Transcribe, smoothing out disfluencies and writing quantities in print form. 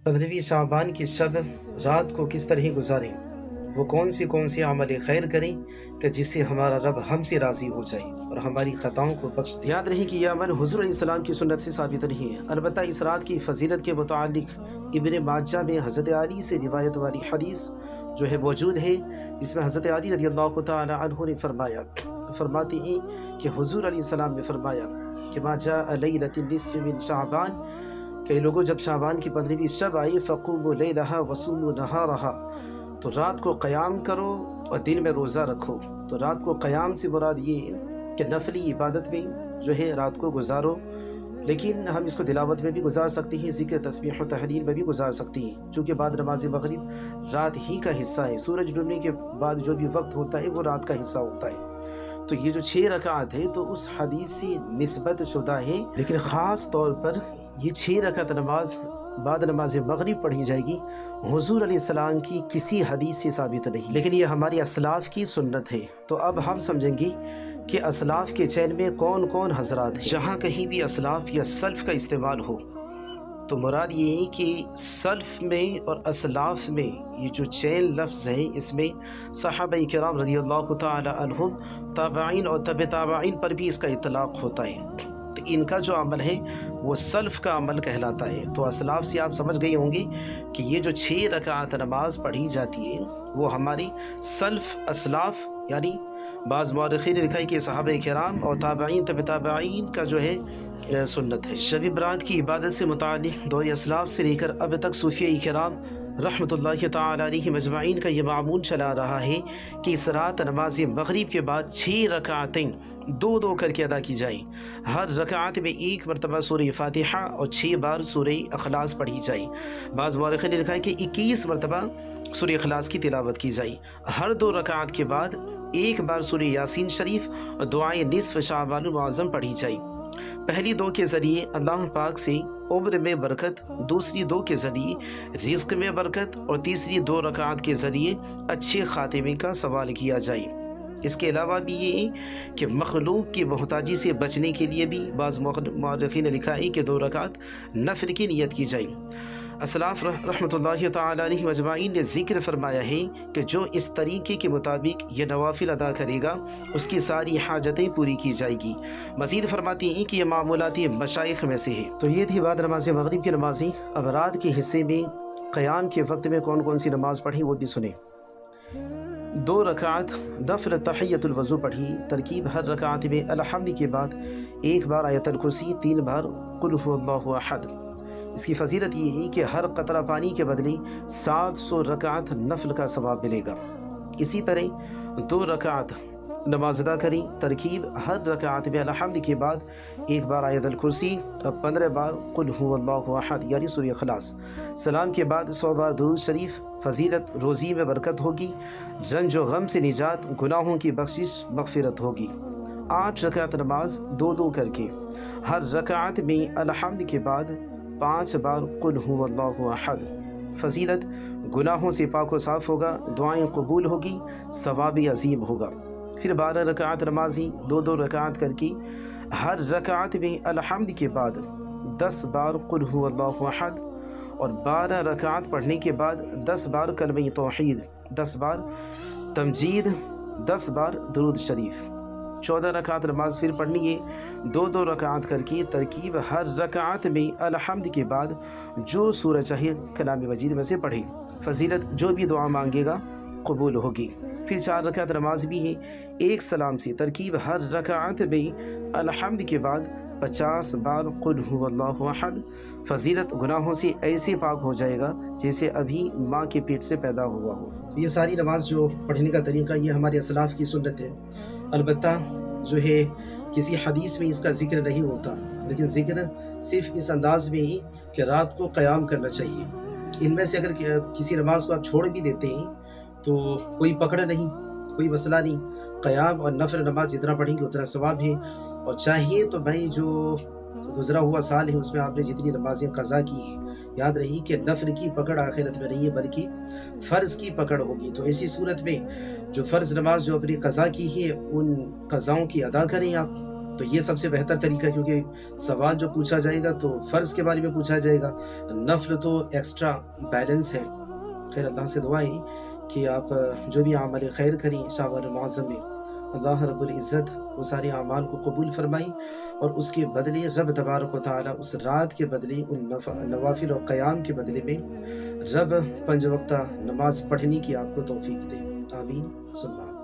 15ویں شعبان کی شب رات کو کس طرح گزاریں، وہ کون سی عمل خیر کریں کہ جس سے ہمارا رب ہم سے راضی ہو جائے اور ہماری خطاؤں کو بخش دے۔ یاد رہے کہ یہ عمل حضور علیہ السلام کی سنت سے ثابت نہیں ہے، البتہ اس رات کی فضیلت کے متعلق ابن ماجہ میں حضرت علی سے روایت والی حدیث جو ہے موجود ہے، اس میں حضرت علی رضی اللہ تعالی عنہ نے فرماتے ہیں کہ حضور علیہ السلام نے فرمایا کہ ما جاء لیلۃ النصف من شعبان، کہ لوگوں جب شعبان کی 15ویں شب آئی فقوموا لیلہا وصوموا نہارہا، تو رات کو قیام کرو اور دن میں روزہ رکھو۔ تو رات کو قیام سے مراد یہ کہ نفلی عبادت میں جو ہے رات کو گزارو، لیکن ہم اس کو تلاوت میں بھی گزار سکتے ہیں، ذکر تسبیح و تحلیل میں بھی گزار سکتے ہیں، چونکہ بعد نماز مغرب رات ہی کا حصہ ہے، سورج ڈوبنے کے بعد جو بھی وقت ہوتا ہے وہ رات کا حصہ ہوتا ہے۔ تو یہ جو 6 رکعت ہے تو اس حدیث سے نسبت شدہ ہے، لیکن خاص طور پر یہ 6 رکعت نماز بعد نماز مغرب پڑھی جائے گی، حضور علیہ السلام کی کسی حدیث سے ثابت نہیں، لیکن یہ ہماری اسلاف کی سنت ہے۔ تو اب ہم سمجھیں گے کہ اسلاف کے چین میں کون کون حضرات ہیں۔ جہاں کہیں بھی اسلاف یا سلف کا استعمال ہو تو مراد یہ ہے کہ سلف میں اور اسلاف میں یہ جو چین لفظ ہیں، اس میں صحابہ کرام رضی اللہ تعالی عنہم، تابعین اور تبع تابعین پر بھی اس کا اطلاق ہوتا ہے۔ تو ان کا جو عمل ہے وہ سلف کا عمل کہلاتا ہے۔ تو اسلاف سے آپ سمجھ گئے ہوں گے کہ یہ جو 6 رکعت نماز پڑھی جاتی ہے وہ ہماری سلف اسلاف یعنی بعض مورخین نے لکھا ہے کہ صحابہ کرام اور تابعین تبع تابعین کا جو ہے سنت ہے۔ شب برات کی عبادت سے متعلق دور اسلاف سے لے کر اب تک صوفیہ کرام رحمۃ اللہ تعالی علیہ مجمعین کا یہ معمول چلا رہا ہے کہ اس رات نماز مغرب کے بعد 6 رکعتیں 2 کر کے ادا کی جائیں، ہر رکعت میں 1 مرتبہ سورہ فاتحہ اور 6 بار سورہ اخلاص پڑھی جائے۔ بعض مورخین نے لکھا ہے کہ 21 مرتبہ سورہ اخلاص کی تلاوت کی جائے، ہر 2 رکعت کے بعد 1 بار سورہ یاسین شریف اور دعائے نصف شعبان المعظم پڑھی جائے۔ پہلی 2 کے ذریعے اللہ پاک سے عمر میں برکت، دوسری 2 کے ذریعے رزق میں برکت اور تیسری 2 رکعات کے ذریعے اچھے خاتمے کا سوال کیا جائے۔ اس کے علاوہ بھی یہ ہے کہ مخلوق کی محتاجی سے بچنے کے لیے بھی بعض مورخین نے لکھا ہے کہ 2 رکعت نفل کی نیت کی جائے۔ اسلاف رحمۃ اللہ تعالی علیہ مجمعین نے ذکر فرمایا ہے کہ جو اس طریقے کے مطابق یہ نوافل ادا کرے گا اس کی ساری حاجتیں پوری کی جائے گی۔ مزید فرماتے ہیں کہ یہ معمولات مشائخ میں سے ہے۔ تو یہ تھی بعد نماز مغرب کی نمازیں۔ اب رات کے حصے میں قیام کے وقت میں کون سی نماز پڑھی وہ بھی سنیں۔ 2 رکعت نفل تحیۃ الوضو پڑھی، ترکیب ہر رکعت میں الحمد کے بعد 1 بار آیت الکرسی، 3 بار قل هو اللہ احد۔ اس کی فضیلت یہ ہے کہ ہر قطرہ پانی کے بدلے 700 رکعت نفل کا ثواب ملے گا۔ اسی طرح 2 رکعت نماز ادا کریں، ترکیب ہر رکعت میں الحمد کے بعد 1 بار آیت الکرسی اور 15 بار قل هو اللہ احد یعنی سورہ اخلاص۔ سلام کے بعد 100 بار درود شریف۔ فضیلت: روزی میں برکت ہوگی، رنج و غم سے نجات، گناہوں کی بخشش، مغفرت ہوگی۔ 8 رکعت نماز 2 کر کے، ہر رکعت میں الحمد کے بعد 5 بار قل هو اللہ احد۔ فضیلت: گناہوں سے پاک و صاف ہوگا، دعائیں قبول ہوگی، ثواب عظیم ہوگا۔ پھر 12 رکعت نمازی 2 رکعت کر کے، ہر رکعت میں الحمد کے بعد 10 بار قل هو اللہ احد اور 12 رکعت پڑھنے کے بعد 10 بار کلمہ توحید، 10 بار تمجید، 10 بار درود شریف۔ 14 رکعت نماز پھر پڑھنی ہے، 2 رکعت کر کے، ترکیب ہر رکعت میں الحمد کے بعد جو سورہ چاہے کلام مجید میں سے پڑھے۔ فضیلت: جو بھی دعا مانگے گا قبول ہوگی۔ پھر 4 رکعت نماز بھی ہے، 1 سلام سے، ترکیب ہر رکعت میں الحمد کے بعد 50 بار قل هو اللہ احد۔ فضیلت: گناہوں سے ایسے پاک ہو جائے گا جیسے ابھی ماں کے پیٹ سے پیدا ہوا ہو۔ یہ ساری نماز جو پڑھنے کا طریقہ یہ ہمارے اسلاف کی سنت ہے، البتہ جو ہے کسی حدیث میں اس کا ذکر نہیں ہوتا، لیکن ذکر صرف اس انداز میں ہی کہ رات کو قیام کرنا چاہیے۔ ان میں سے اگر کسی نماز کو آپ چھوڑ بھی دیتے ہیں تو کوئی پکڑ نہیں، کوئی مسئلہ نہیں، قیام اور نفل نماز جتنا پڑھیں گے اتنا ثواب ہے۔ اور چاہیے تو بھائی جو گزرا ہوا سال ہے اس میں آپ نے جتنی نمازیں قضا کی ہیں، یاد رہی کہ نفل کی پکڑ آخرت میں نہیں ہے بلکہ فرض کی پکڑ ہوگی۔ تو ایسی صورت میں جو فرض نماز جو اپنی قضا کی ہے ان قضاؤں کی ادا کریں آپ، تو یہ سب سے بہتر طریقہ ہے، کیونکہ سوال جو پوچھا جائے گا تو فرض کے بارے میں پوچھا جائے گا، نفل تو ایکسٹرا بیلنس ہے۔ خیر اللہ سے دعا ہے کہ آپ جو بھی عمل خیر کریں شعبان معظم میں، اللہ رب العزت وہ سارے اعمال کو قبول فرمائیں، اور اس کے بدلے رب تبارک و تعالیٰ اس رات کے بدلے ان نوافل اور قیام کے بدلے میں رب 5 وقتہ نماز پڑھنے کی آپ کو توفیق دے۔ آمین ثم آمین۔